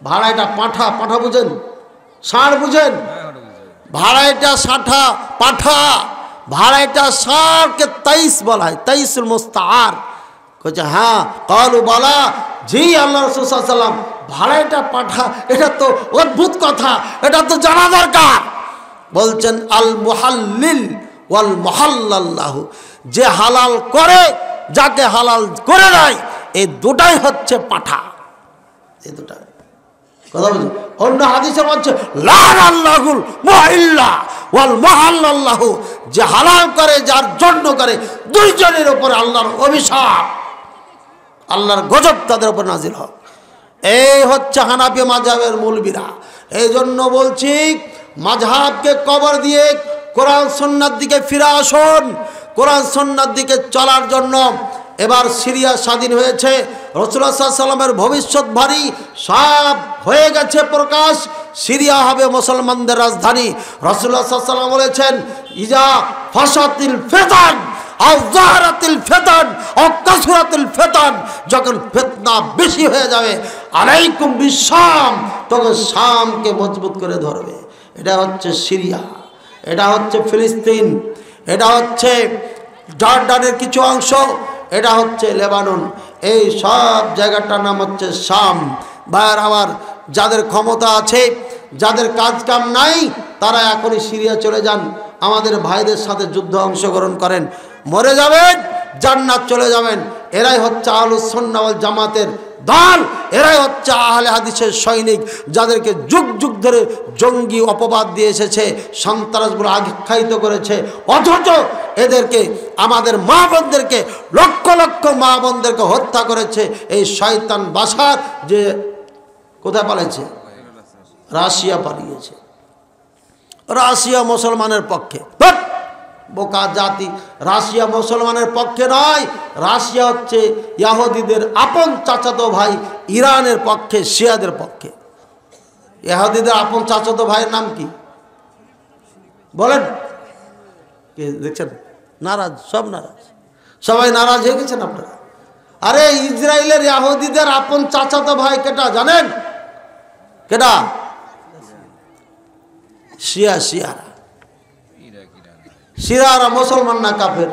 ভাড়াটা পাঠা, পাঠা বুঝেন? ষাঁড় বুঝেন? ভাড়াটা ষাঁঠা পাঠা, ভাড়াটা ষাঁড়কে তাইস বলা হয়, তাইসুল মুস্তাআর। কইছে হ্যাঁ, কালু বালা, জি আল্লাহ রাসূল সাল্লাল্লাহু আলাইহি ওয়াসাল্লাম, ভাড়াটা পাঠা, এটা তো অদ্ভুত কথা, এটা তো জানা দরকার। বলছেন আল মুহাল্লিল ওয়াল মুহাল্লাল্লাহু, যে হালাল করে, যাকে হালাল করে দেয়, এই দুটাই হচ্ছে পাঠা। এই দুটা কথা বুঝুন। অন্য হাদিসে বলছে লানাল্লাহুল মুহাল্লা ওয়াল মুহাল্লাল্লাহু, যে হালাল করে, যার জন্য করে, দুইজনের উপর আল্লাহর অভিশাপ, আল্লাহর গজব তাদের উপর নাজিল হোক। এই হচ্ছে হানাফি মাযহাবের মৌলবীরা। এই জন্য বলছি, মাযহাবকে কবর দিয়ে কোরআন সুন্নাহর দিকে ফিরে আসুন। কোরআন সুন্নাহর দিকে চলার জন্য এবার সিরিয়া স্বাধীন হয়েছে, রাসূলুল্লাহ সাল্লাল্লাহু আলাইহি ওয়াসাল্লামের ভবিষ্যৎবাণী সব হয়ে গেছে প্রকাশ। সিরিয়া হবে মুসলমানদের রাজধানী। রাসূলুল্লাহ সাল্লাল্লাহু আলাইহি ওয়াসাল্লাম বলেছেন, ইজা ফাসাতিল ফিতান আও যাহারাতিল ফিতান আও কাসরাতিল ফিতান, যখন ফিতনা বেশি হয়ে যাবে, আলাইকুম বিশাম, তখন শামকে মজবুত করে ধরবে। এটা হচ্ছে সিরিয়া, এটা হচ্ছে ফিলিস্তিন, এটা হচ্ছে জর্ডানের কিছু অংশ, এটা হচ্ছে লেবানন। এই সব জায়গাটার নাম হচ্ছে শাম। ভাইয়ের আমার, যাদের ক্ষমতা আছে, যাদের কাজ কাম নাই, তারা এখনই সিরিয়া চলে যান, আমাদের ভাইদের সাথে যুদ্ধে অংশগ্রহণ করেন, মরে যাবেন, জান্নাত চলে যাবেন। এরাই হচ্ছে আহলুস সুন্নাহ ওয়াল জামাতের দল, এরাই হচ্ছে আহলে হাদিসের সৈনিক, যাদেরকে যুগ যুগ ধরে জঙ্গি অপবাদ দিয়ে এসেছে, সন্ত্রাসগুলো আখ্যায়িত করেছে, অথচ এদেরকে, আমাদের মা বোনদেরকে, লক্ষ লক্ষ মা বোনদেরকে হত্যা করেছে এই শয়তান বাশার। যে কোথায় পালিয়েছে? রাশিয়া পালিয়েছে। রাশিয়া মুসলমানের পক্ষে, বোকা জাতি। রাশিয়া মুসলমানের পক্ষে নয়, রাশিয়া হচ্ছে ইহুদিদের আপন চাচাতো ভাই, ইরানের পক্ষে, শিয়াদের পক্ষে। ইহুদিদের আপন চাচাতো ভাইয়ের নাম কি বলেন? কে দেখছেন? নারাজ, সব নারাজ, সবাই নারাজ হয়ে গেছেন আপনারা। আরে ইসরায়েলের ইহুদিদের আপন চাচাতো ভাই কেটা জানেন? কেটা? শিয়ারা। শিয়ারা মুসলমান না কাফের?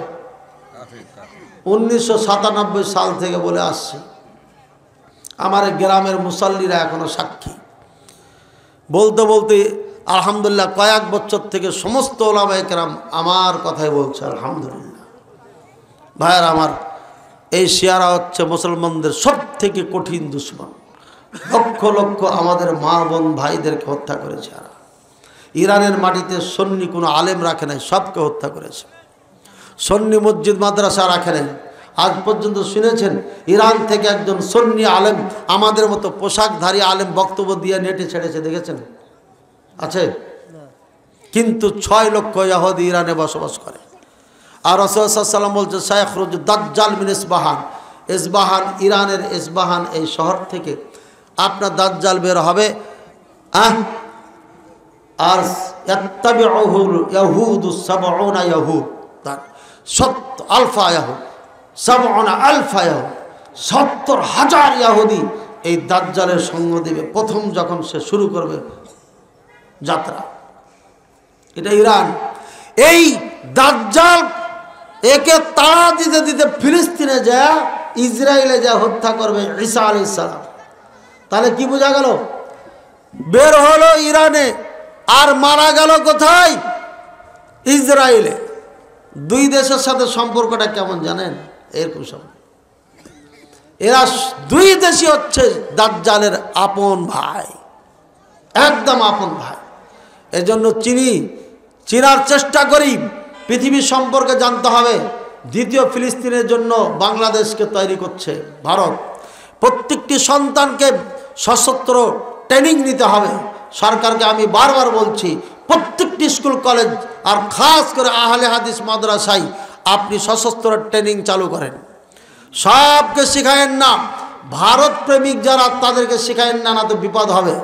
1997 সাল থেকে বলে আসছি, আমার গ্রামের মুসল্লিরা এখনো সাক্ষী। বলতে বলতে আলহামদুলিল্লাহ কয়েক বছর থেকে সমস্ত ওলামায়ে কেরাম আমার কথাই বলছে, আলহামদুলিল্লাহ। ভাইয়ার আমার, এই শিয়ারা হচ্ছে মুসলমানদের সব থেকে কঠিন দুশমন। লক্ষ লক্ষ আমাদের মা বোন ভাইদেরকে হত্যা করেছে। ইরানের মাটিতে সুন্নি কোনো আলেম রাখে নাই, সবকে হত্যা করেছে। সুন্নি মসজিদ মাদ্রাসা রাখে নাই। আজ পর্যন্ত শুনেছেন ইরান থেকে একজন সুন্নি আলেম, আমাদের মতো পোশাকধারী আলেম বক্তব্য দিয়ে নেটে ছেড়েছে? দেখেছেন? আছে? কিন্তু 6 লক্ষ ইহুদি ইরানে বসবাস করে। আর রাসূলুল্লাহ সাল্লাল্লাহু আলাইহি ওয়াসাল্লাম বলছে, সায়াখরুজু দাজ্জাল মিন ইসবাহান, ইসবাহান, ইরানের ইসবাহান এই শহর থেকে আপনার দাজ্জাল বের হবে। আর ইয়াত্তাবিউহুল ইয়াহুদু 70 ইয়াহুদ, 70,000 ইহুদি এই দাজ্জালের সঙ্গ দেবে প্রথম যখন সে শুরু করবে যাত্রা। এটা ইরান। এই দাজ্জাল একে তাড়া দিতে দিতে ফিলিস্তিনে যায়, ইসরায়েলে যা হত্যা করবে ঈসা আলাইহিস সালাম। তাহলে কি বোঝা গেল? বের হলো ইরানে, আর মারা গেল কোথায়? ইসরায়েলে। দুই দেশের সাথে সম্পর্কটা কেমন জানেন? এরকম সম্পর্ক। এরা দুই দেশই হচ্ছে দাজ্জালের আপন ভাই, একদম আপন ভাই। এজন্য চিনার চেষ্টা করি, পৃথিবীর সম্পর্কে জানতে হবে। দ্বিতীয় ফিলিস্তিনের জন্য বাংলাদেশকে তৈরি করছে ভারত। প্রত্যেকটি সন্তানকে সশস্ত্র ট্রেনিং নিতে হবে। সরকারকে আমি বারবার বলছি, প্রত্যেকটি স্কুল কলেজ আর খাস করে আহলে হাদিস মাদ্রাসায় আপনি সশস্ত্র ট্রেনিং চালু করেন। সবকে শেখায়েন না, ভারত প্রেমিক যারা তাদেরকে শেখায়েন না, না তো বিপদ হবে।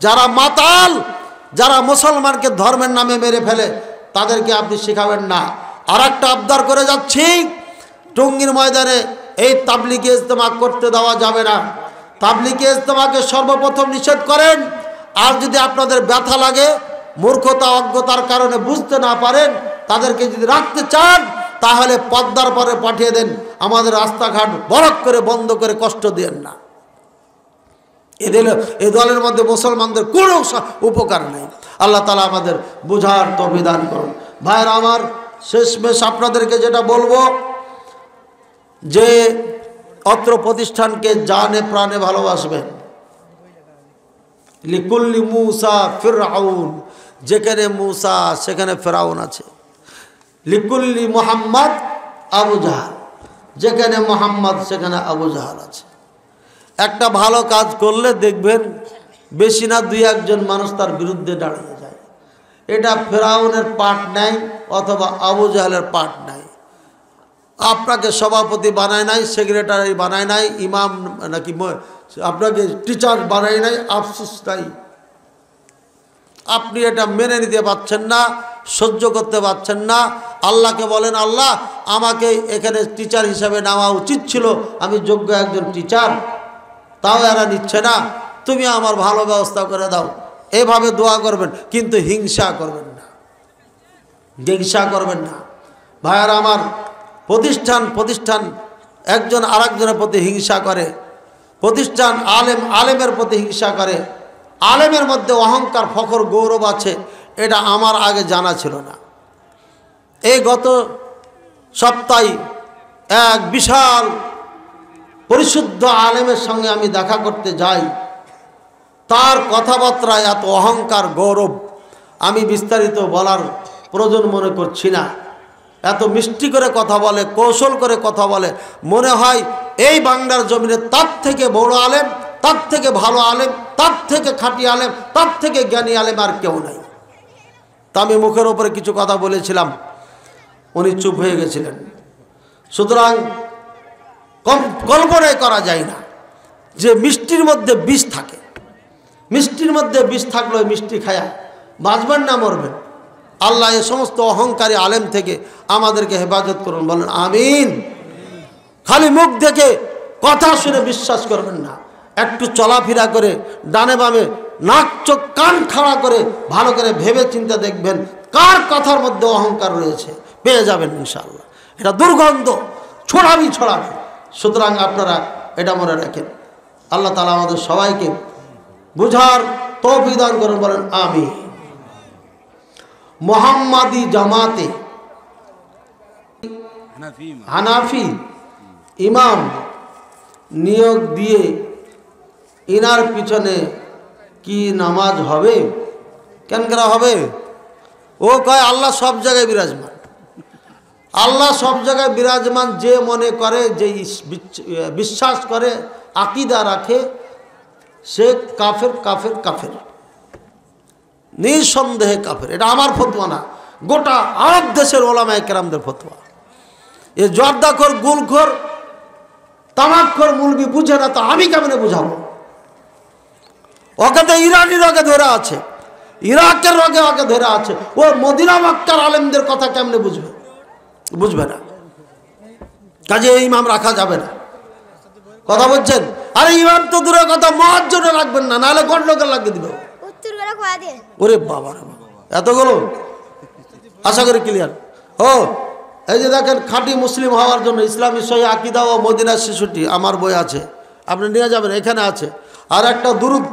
যারা মাতাল, যারা মুসলমানকে ধর্মের নামে মেরে ফেলে তাদেরকে আপনি শেখাবেন না। আর একটা আবদার করে যাচ্ছি, টঙ্গীর ময়দানে এই তাবলিগে ইজতেমা করতে দেওয়া যাবে না। তাবলিগে ইজতেমাকে সর্বপ্রথম নিষেধ করেন। আর যদি আপনাদের ব্যথা লাগে, মূর্খতা অজ্ঞতার কারণে বুঝতে না পারেন, তাদেরকে যদি রাখতে চান তাহলে পদ্মার পরে পাঠিয়ে দেন। আমাদের রাস্তাঘাট বরক করে বন্ধ করে কষ্ট দিয়েন না। এ দলের মধ্যে মুসলমানদের কোনো উপকার নেই। আল্লাহ তাআলা আমাদের বুঝার তৌফিক দান করুন। ভাইরা আমার, শেষমেশ আপনাদেরকে যেটা বলবো যে অত্র প্রতিষ্ঠানকে জানে প্রাণে ভালোবাসবেন। লিকুল্লি মুসা ফিরআউন, যেখানে মুসা সেখানে ফেরাউন আছে। লিকুল্লি মুহাম্মদ আবু জাহাল, যেখানে মুহাম্মদ সেখানে আবু জাহাল আছে। একটা ভালো কাজ করলে দেখবেন বেশি না দুই একজন মানুষ তার বিরুদ্ধে দাঁড়িয়ে যায়। এটা ফেরাউনের পাঠ নাই অথবা আবু জাহালের পাঠ নাই। আপনাকে সভাপতি বানায় নাই, সেক্রেটারি বানায় নাই, ইমাম নাকি আপনাকে টিচার বানায় নাই, আফসোস নাই। আপনি এটা মেনে নিতে পারছেন না, সহ্য করতে পারছেন না। আল্লাহকে বলেন, আল্লাহ আমাকে এখানে টিচার হিসাবে নেওয়া উচিত ছিল, আমি যোগ্য একজন টিচার, তাও এরা নিচ্ছে না, তুমি আমার ভালো ব্যবস্থা করে দাও। এভাবে দোয়া করবেন, কিন্তু হিংসা করবেন না, হিংসা করবেন না। ভাইয়ারা আমার, প্রতিষ্ঠান একজন আরেকজনের প্রতি হিংসা করে, প্রতিষ্ঠান আলেমের প্রতি হিংসা করে, আলেমের মধ্যে অহংকার ফখর গৌরব আছে, এটা আমার আগে জানা ছিল না। এই গত সপ্তাহে এক বিশাল পরিশুদ্ধ আলেমের সঙ্গে আমি দেখা করতে যাই। তার কথাবার্তায় এত অহংকার গৌরব, আমি বিস্তারিত বলার প্রয়োজন মনে করছি না। এত মিষ্টি করে কথা বলে, কৌশল করে কথা বলে, মনে হয় এই বাংলার জমিনে তার থেকে বড় আলেম, তার থেকে ভালো আলেম, তার থেকে খাঁটি আলেম, তার থেকে জ্ঞানী আলেম আর কেউ নাই। তা আমি মুখের ওপরে কিছু কথা বলেছিলাম, উনি চুপ হয়ে গেছিলেন। সুতরাং কল্পনাই করা যায় না যে মিষ্টির মধ্যে বিষ থাকে। মিষ্টির মধ্যে বিষ থাকলে মিষ্টি খায়া বাঁচবেন না মরবেন। আল্লাহ এ সমস্ত অহংকারী আলেম থেকে আমাদেরকে হেফাজত করুন, বলেন আমিন। খালি মুখ দেখে কথা শুনে বিশ্বাস করবেন না, একটু চলাফেরা করে ডানে বামে নাক চোখ কান খাড়া করে ভালো করে ভেবে চিন্তা দেখবেন কার কথার মধ্যে অহংকার রয়েছে, পেয়ে যাবেন ইনশাআল্লাহ। এটা দুর্গন্ধ ছড়াবি। সুতরাং আপনারা এটা মনে রাখেন। আল্লাহ তাআলা আমাদের সবাইকে বুঝার তৌফিক দান করুন, বলেন আমিন। মোহাম্মদী জামাতে হানাফি ইমাম নিয়োগ দিয়ে ইনার পিছনে কি নামাজ হবে? কেন করা হবে? ও কয় আল্লাহ সব জায়গায় বিরাজমান। আল্লাহ সব জায়গায় বিরাজমান যে মনে করে, যে বিশ্বাস করে, আকীদা রাখে, সে কাফের, কাফের, কাফের, নিঃসন্দেহে কাফের। এটা আমার ফতোয়া না, গোটা আরব দেশের ওলামায়ে কেরামদের ফতোয়া। এ জর্দাখোর, গুলখোর, তামাকখোর মুলবি বুঝে না, তো আমি কেমনে বুঝাবো? ওকে তো ইরানি রোগে ধরে আছে, ইরাকের রোগে ওকে ধরে আছে। ও মদিনা মক্কার আলেমদের কথা কেমনে বুঝবে? বুঝবে না। কাজে এই ইমাম রাখা যাবে না। কথা বলছেন? আরে ইমাম তো দূরের কথা, মুয়াজ্জিনও রাখবেন না, নাহলে গন্ডগোল লাগিয়ে দিবে। ওরে বাবা রে বাবা, এতগুলো! আশা করি ক্লিয়ার। ও এই যে দেখেন, খাঁটি মুসলিম হওয়ার জন্য ইসলামী সহিহ আকীদা ও মদিনার শিশুটি আমার বই আছে, আপনি নিয়ে যাবেন, এখানে আছে। আর একটা দুরূদ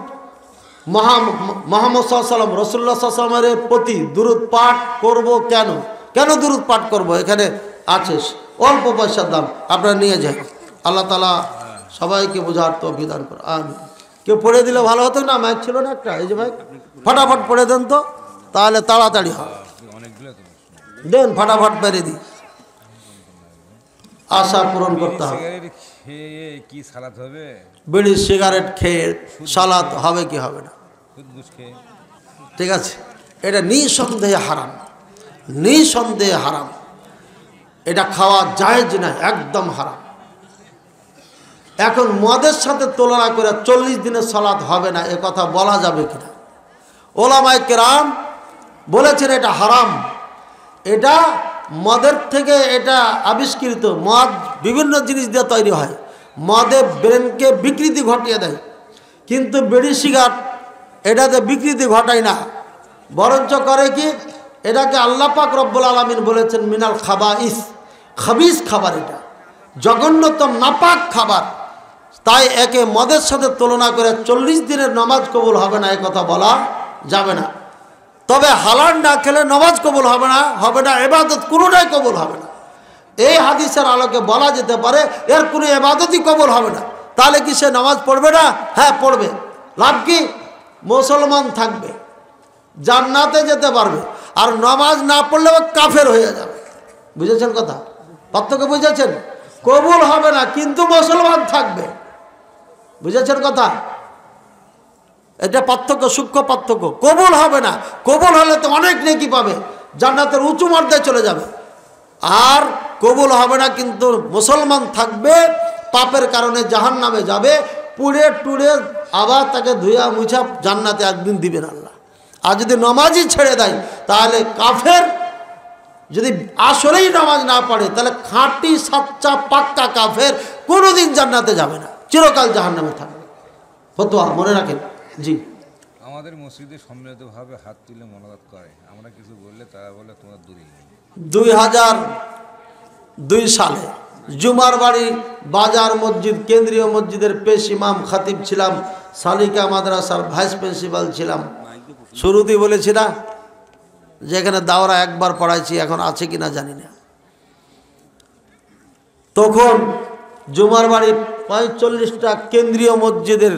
মুহাম্মদ সাল্লাল্লাহু আলাইহি ওয়াসাল্লাম, রাসূলুল্লাহ সাল্লাল্লাহু আলাইহি ওয়াসাল্লামের প্রতি দুরূদ পাঠ করব। কেন দুরূদ পাঠ করব? এখানে আছে, অল্প পয়সার দাম, আপনারা নিয়ে যান। আল্লাহ তাআলা সবাইকে বোঝার তৌফিক দান করুন, আমিন। কেউ পড়ে দিলে ভালো হতো না? মাইক ছিল না একটা, এই যে মাইক, ফটাফট পড়ে দেন তো, তাহলে তাড়াতাড়ি হয়। দেন ফটাফট পেরে দিই। আশা পূরণ করতে হবে। কি সালাত হবে? বিড়ি সিগারেট খেয়ে সালাত হবে কি হবে না, ঠিক আছে? এটা নিঃসন্দেহে হারাম, নিঃসন্দেহে হারাম। এটা খাওয়া জায়েজ না, একদম হারাম। এখন মদের সাথে তুলনা করে 40 দিনের সালাত হবে না, এ কথা বলা যাবে কিনা? ওলামায়ে কেরাম বলেছেন এটা হারাম। এটা মদের থেকে এটা আবিষ্কৃত, মদ বিভিন্ন জিনিস দিয়ে তৈরি হয়, মদে ব্রেনকে বিকৃতি ঘটিয়ে দেয়, কিন্তু বিড়ি সিগারেট এটাতে বিকৃতি ঘটায় না, বরঞ্চ করে কি, এটাকে আল্লাহ পাক রব্বুল আলামিন বলেছেন মিনাল খাবাইস, খাবিস খাবার, এটা জঘন্যতম নাপাক খাবার। তাই একে মদের সাথে তুলনা করে 40 দিনের নামাজ কবুল হবে না, এ কথা বলা যাবে না। তবে হালাল না খেলে নামাজ কবুল হবে না, ইবাদত কোনোটাই কবুল হবে না। এই হাদিসের আলোকে বলা যেতে পারে এর কোনো ইবাদতই কবুল হবে না। তাহলে কি সে নামাজ পড়বে না? হ্যাঁ পড়বে। লাভ কি? মুসলমান থাকবে, জান্নাতে যেতে পারবে। আর নামাজ না পড়লেও কাফের হয়ে যাবে। বুঝেছেন কথা? পার্থক্য বুঝেছেন? কবুল হবে না কিন্তু মুসলমান থাকবে। বুঝেছেন কথা? এটা পার্থক্য, সূক্ষ্ম পার্থক্য। কবুল হবে না, কবুল হলে তো অনেক নেকি পাবে, জান্নাতের উঁচু মর্যাদায় চলে যাবে। আর কবুল হবে না কিন্তু মুসলমান থাকবে, পাপের কারণে জাহান্নামে যাবে, পুড়ে টুড়ে আবার তাকে ধুয়া মুছা জান্নাতে একদিন দিবেন আল্লাহ। আর যদি নামাজই ছেড়ে দেয় তাহলে কাফের। যদি আসলেই নামাজ না পড়ে তাহলে খাঁটি সাচ্চা পাক্কা কাফের, কোনোদিন জান্নাতে যাবে না, চিরকাল জাহান্নামে থাকবে। ফতোয়া মনে রাখেন। জি, আমাদের মসজিদে সম্মিলিতভাবে হাত তুলে মোনাজাত করে, আমরা কিছু বললে তারা বলে তোমার দূরে। 2002 সালে জুমার বাড়ি বাজার মসজিদ, কেন্দ্রীয় মসজিদের পেশ ইমাম খতিব ছিলাম, সালিকা মাদ্রাসার ভাইস প্রিন্সিপাল ছিলাম। শুরুতেই বলেছি না যে এখানে দাওরা একবার পড়াইছি, এখন আছে কিনা জানি না। তখন জুমার বাড়ি 45টা কেন্দ্রীয় মসজিদের,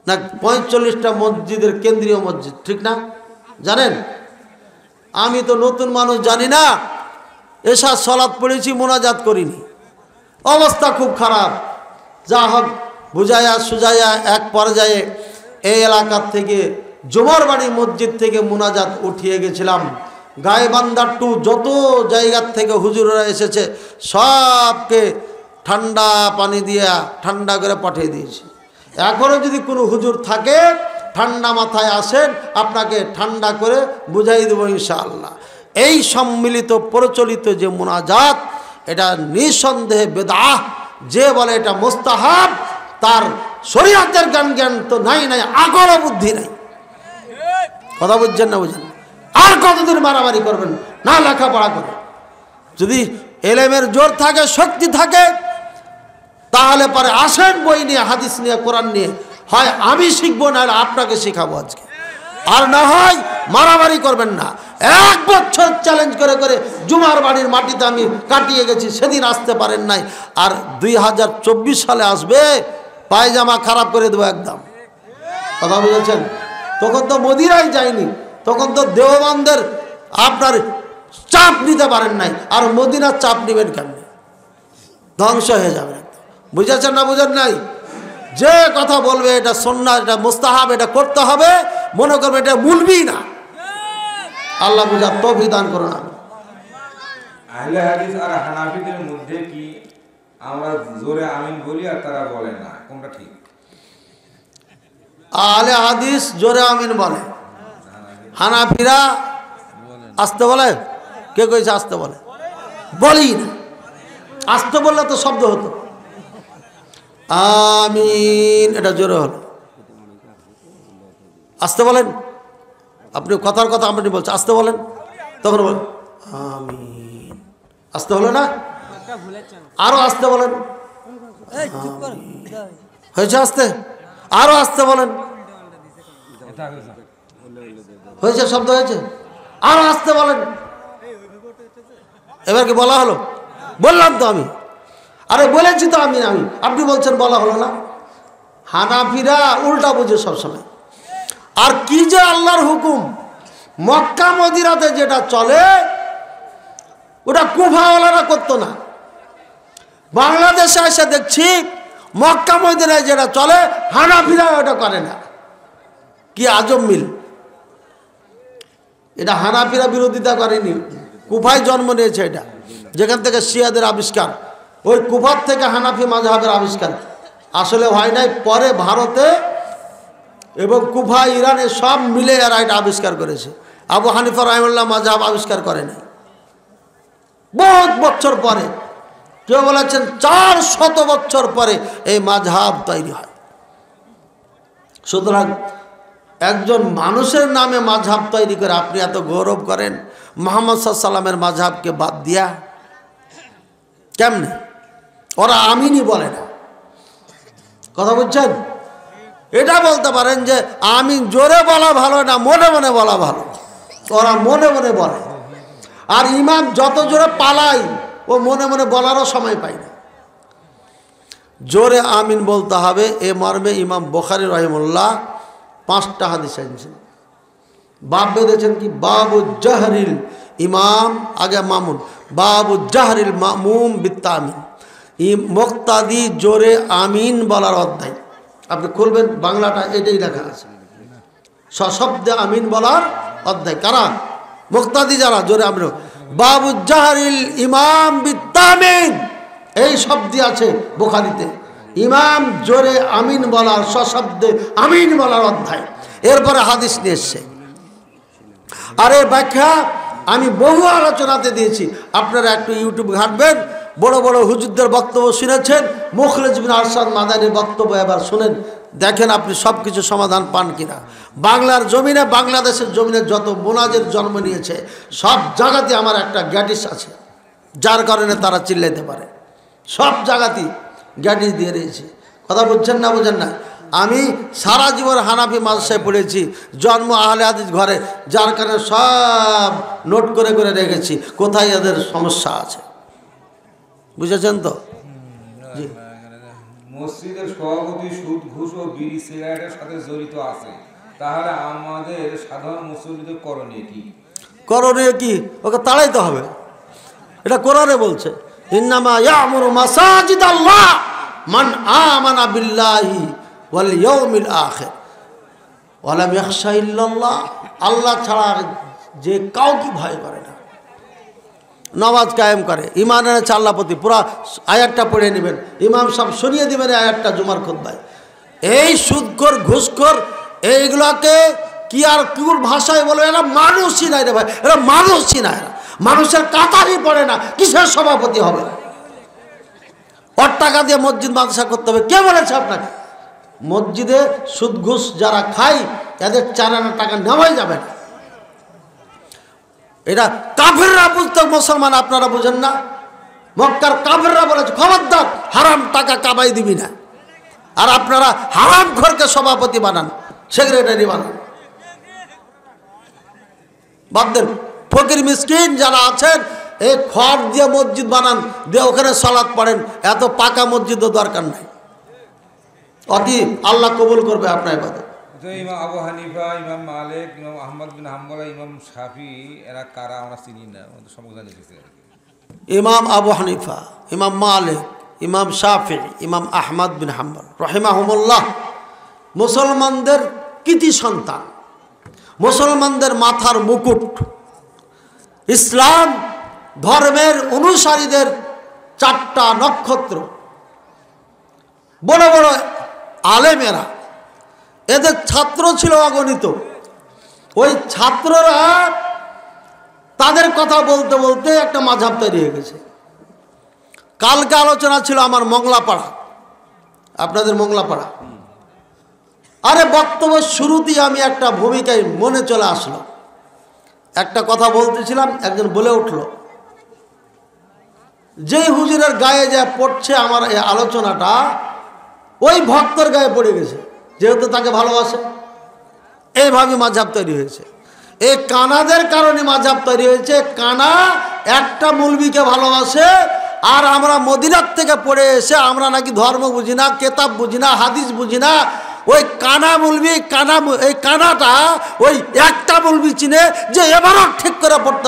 না 45টা মসজিদের কেন্দ্রীয় মসজিদ, ঠিক না? জানেন, আমি তো নতুন মানুষ, জানি না। এশার সালাত পড়েছি, মোনাজাত করিনি, অবস্থা খুব খারাপ। যা হোক বুঝাইয়া সুজাইয়া এক পর্যায়ে এই এলাকার থেকে জুমার বাড়ি মসজিদ থেকে মোনাজাত উঠিয়ে গেছিলাম। গাইবান্ধার টু যত জায়গার থেকে হুজুররা এসেছে সবকে ঠান্ডা পানি দিয়ে ঠান্ডা করে পাঠিয়ে দিয়েছি। এখনও যদি কোনো হুজুর থাকে ঠান্ডা মাথায় আসেন, আপনাকে ঠান্ডা করে বুঝাই দেবো ইনশাআল্লাহ। এই সম্মিলিত প্রচলিত যে মোনাজাত, এটা নিঃসন্দেহে বেদাহ। যে বলে এটা মুস্তাহাব তার শরীয়তের জ্ঞান তো নাই, আগরও বুদ্ধি নাই। কথা বুঝছেন না? বুঝেন? আর কতদিন মারামারি করবেন না? লেখাপড়া করে যদি এলেমের জোর থাকে, শক্তি থাকে, তাহলে পরে আসেন বই নিয়ে, হাদিস নিয়ে, কোরআন নিয়ে, হয় আমি শিখবো না আপনাকে শেখাবো আজকে। আর না হয় মারামারি করবেন না। 1 বছর চ্যালেঞ্জ করে করে জুমার বাড়ির মাটিতে আমি কাটিয়ে গেছি, সেদিন আসতে পারেন নাই। আর 2024 সালে আসবে, পায়জামা খারাপ করে দেবো একদম। কথা বুঝেছেন? তখন তো মদিরাই যায়নি, তখন তো দেওবন্দের আপনার চাপ নিতে পারেন নাই, আর মদিনার চাপ নেবেন কেমনে? ধ্বংস হয়ে যাবে। বুঝেছেন না? বুঝেন নাই? যে কথা বলবে এটা সুন্নাহ, এটা মুস্তাহাব, এটা করতে হবে, মনে করবে এটা মুলবি না। আল্লাহ বুঝার তৌফিক দান করুন। আহলে হাদিস আর হানাফিদের মধ্যে কি আমরা জোরে আমিন বলি আর তারা বলে না, কোনটা ঠিক? আহলে হাদিস জোরে আমিন বলে, হানাফিরা আসতে বলে। কে কইছে আসতে বলে? বলি না। আসতে বললে তো শব্দ হতো, আমিন, এটা জোরে হলো। আসতে বলেন, আপনি কথার কথা আপনি বলছেন, আসতে বলেন, তখন বলেন আমিন। আসতে হলো না? আরো আসতে বলেন, হয়েছে আসতে, আরো আসতে বলেন, হয়েছে, শব্দ হয়েছে, আরো আসতে বলেন। এবার কি বলা হলো? বললাম তো আমি, আরে বলেছি তো আমি, আপনি বলছেন বলা হলো না। হানাফিরা উল্টা বুঝে সবসময়। আর কি যে আল্লাহর হুকুম, মক্কা মদিনাতে যেটা চলে ওটা কুফাওয়ালারা করতো না। বাংলাদেশে এসে দেখছি মক্কা মদিনায় যেটা চলে হানাফিরা ওটা করে না। কি আজব মিল! এটা হানাফিরা বিরোধিতা করেনি, কুফায় জন্ম নিয়েছে এটা, যেখান থেকে শিয়াদের আবিষ্কার। ওই কুফার থেকে হানাফি মাযহাবের আবিষ্কার আসলে হয় নাই, পরে ভারতে এবং কুফা ইরানে সব মিলে এরা এটা আবিষ্কার করেছে। আবু হানিফা রাহিমাহুল্লাহ মাযহাব আবিষ্কার করে নাই, বহুত বছর পরে, কেউ বলেছেন 400 বছর পরে এই মাযহাব তৈরি হয়। সুতরাং একজন মানুষের নামে মাযহাব তৈরি করে আপনি এত গৌরব করেন, মুহাম্মদ সাল্লাল্লাহু আলাইহি ওয়াসাল্লামের মাযহাবকে বাদ দিয়া কেমনে? ওরা আমিনই বলে না, কথা বুঝছেন? এটা বলতে পারেন যে আমিন জোরে বলা ভালো না মনে মনে বলা ভালো, ওরা মনে মনে বলে। আর ইমাম যত জোরে পালাই ও মনে মনে বলারও সময় পায় না। জোরে আমিন বলতে হবে এ মর্মে ইমাম বুখারী রাহিমাহুল্লাহ 5টা হাদিস এনেছেন। বাব বেঁধেছেন কি? বাবু জাহরিল ইমাম, আগে মামুন, বাবু জাহরিল মামুম বিত্তামিন, মুক্তাদি জোরে আমিন বলার অধ্যায়। আপনি খুলবেন বাংলাটা, এটাই লেখা আছে, সশব্দে আমিন বলার অধ্যায়। কারা? মুক্তাদি যারা জোরে আমিন। বাবু জাহরিল ইমাম বিত্তামিন, এই শব্দ আছে বুখারীতে, ইমাম জোরে আমিন বলার, সশব্দে আমিন বলার অধ্যায়। এরপরে হাদিস নিয়ে এসছে। আর এর ব্যাখ্যা আমি বহু আলোচনাতে দিয়েছি, আপনারা একটু ইউটিউব ঘাঁটবেন, বড় বড় হুজুরদের বক্তব্য শুনেছেন, মুখলেস বিন আরশাদ মাদানির বক্তব্য এবার শুনেন, দেখেন আপনি সব কিছু সমাধান পান কিনা। বাংলার জমিনে, বাংলাদেশের জমিনে যত মোনাজের জন্ম নিয়েছে সব জায়গাতে আমার একটা গ্যাটিস আছে, যার কারণে তারা চিল্লাইতে পারে। সব জায়গাতেই গ্যাটিস দিয়ে রয়েছে, কথা বুঝছেন না? বুঝেন না? আমি সারা জীবন হানাফি মাদ্রাসায় পড়েছি, জন্ম আহলে হাদিস ঘরে, যার কারণে সব নোট করে করে রেখেছি কোথায় এদের সমস্যা আছে। বুঝেছেন তো? জি। মসজিদের সভাপতি সুদ, ঘুষ ও বিড়ি সিগারেটের সাথে জড়িত আছে, তাহলে আমাদের সাধারণ মুসল্লিদের করণীয় কি? করণীয় কি? ওকে তাড়াইতে হবে। এটা কোরআনে বলছে, ইন্নামা ইয়ামুরু মাসাজিদাল্লাহ মান আমানা বিল্লাহি ওয়াল ইয়াউমিল আখির ওয়া লাম ইয়াখশা ইল্লাল্লাহ। আল্লাহ ছাড়া যে কাউকে ভয় করে না, নামাজ কায়েম করে, ঈমান এনেছে আল্লাহর প্রতি, পুরো আয়াতটা পড়ে নেবেন, ইমাম সাহেব শুনিয়ে দিবেন এই আয়াতটা জুমার খুতবায়। এই সুদখোর, ঘুষখোর, এইগুলোকে কি আর কিউর ভাষায় বলে, এরা মানুষই নাই রে ভাই, এরা মানুষই না, এরা মানুষের কাতারই পড়ে না, কিসের সভাপতি হবে? ওর টাকা দিয়ে মসজিদ মাদ্রাসা করতে হবে, কে বলেছে আপনাকে? মসজিদে সুদ ঘুষ যারা খায় এদের 4 আনা টাকা নেওয়াই যাবে না। এটা কাফেররা বুঝতো, মুসলমান আপনারা বুঝেন না? মক্কার কাফেররা বলেছে খবরদার হারাম টাকা কামাই দিবি না, আর আপনারা হারাম খোরকে সভাপতি বানান, সেক্রেটারি বানান। বাদ দেন, ফকির মিসকিন যারা আছেন এই খড় দিয়ে মসজিদ বানান, দিয়ে ওখানে সালাত পড়েন, এত পাকা মসজিদও দরকার নাই, অতি আল্লাহ কবুল করবে আপনার ইবাদত। ইমাম আবু হানিফা, ইমাম মালিক, ইমাম আহমদ বিন হাম্বল, ইমাম শাফি, এরা কারা আমরা চিনি না, সম্পর্কে লিখেছে। ইমাম আবু হানিফা, ইমাম মালিক, ইমাম শাফি, ইমাম আহমদ বিন হাম্বল রহিমাহুমুল্লাহ মুসলমানদের কৃতি সন্তান, মুসলমানদের মাথার মুকুট, ইসলাম ধর্মের অনুসারীদের 4টা নক্ষত্র, বড় বড় আলেমেরা, এদের ছাত্র ছিল অগণিত। ওই ছাত্ররা তাদের কথা বলতে বলতে একটা মাযহাব তৈরি হয়ে গেছে। কালকে আলোচনা ছিল আমার মংলাপাড়া, আপনাদের মংলাপাড়া। আরে বক্তব্য শুরুতেই আমি একটা ভূমিকায় মনে চলে আসলো, একটা কথা বলতেছিলাম, একজন বলে উঠল, যেই হুজুরের গায়ে যা পড়ছে আমার এই আলোচনাটা ওই ভক্তর গায়ে পড়ে গেছে, যেহেতু তাকে ভালোবাসে। এইভাবে মাযহাব তৈরি হয়েছে। এই কানাদের কারণে মাযহাব তৈরি হয়েছে। কানা একটা মৌলবীকে ভালোবাসে, আর আমরা মদিনার থেকে পড়ে এসে আমরা নাকি ধর্ম বুঝি না, কেতাব বুঝি না, হাদিস বুঝি না। ওই কানা মৌলবী, এই কানাটা ওই একটা মৌলবী চিনে যে এবারও ঠিক করে পড়তে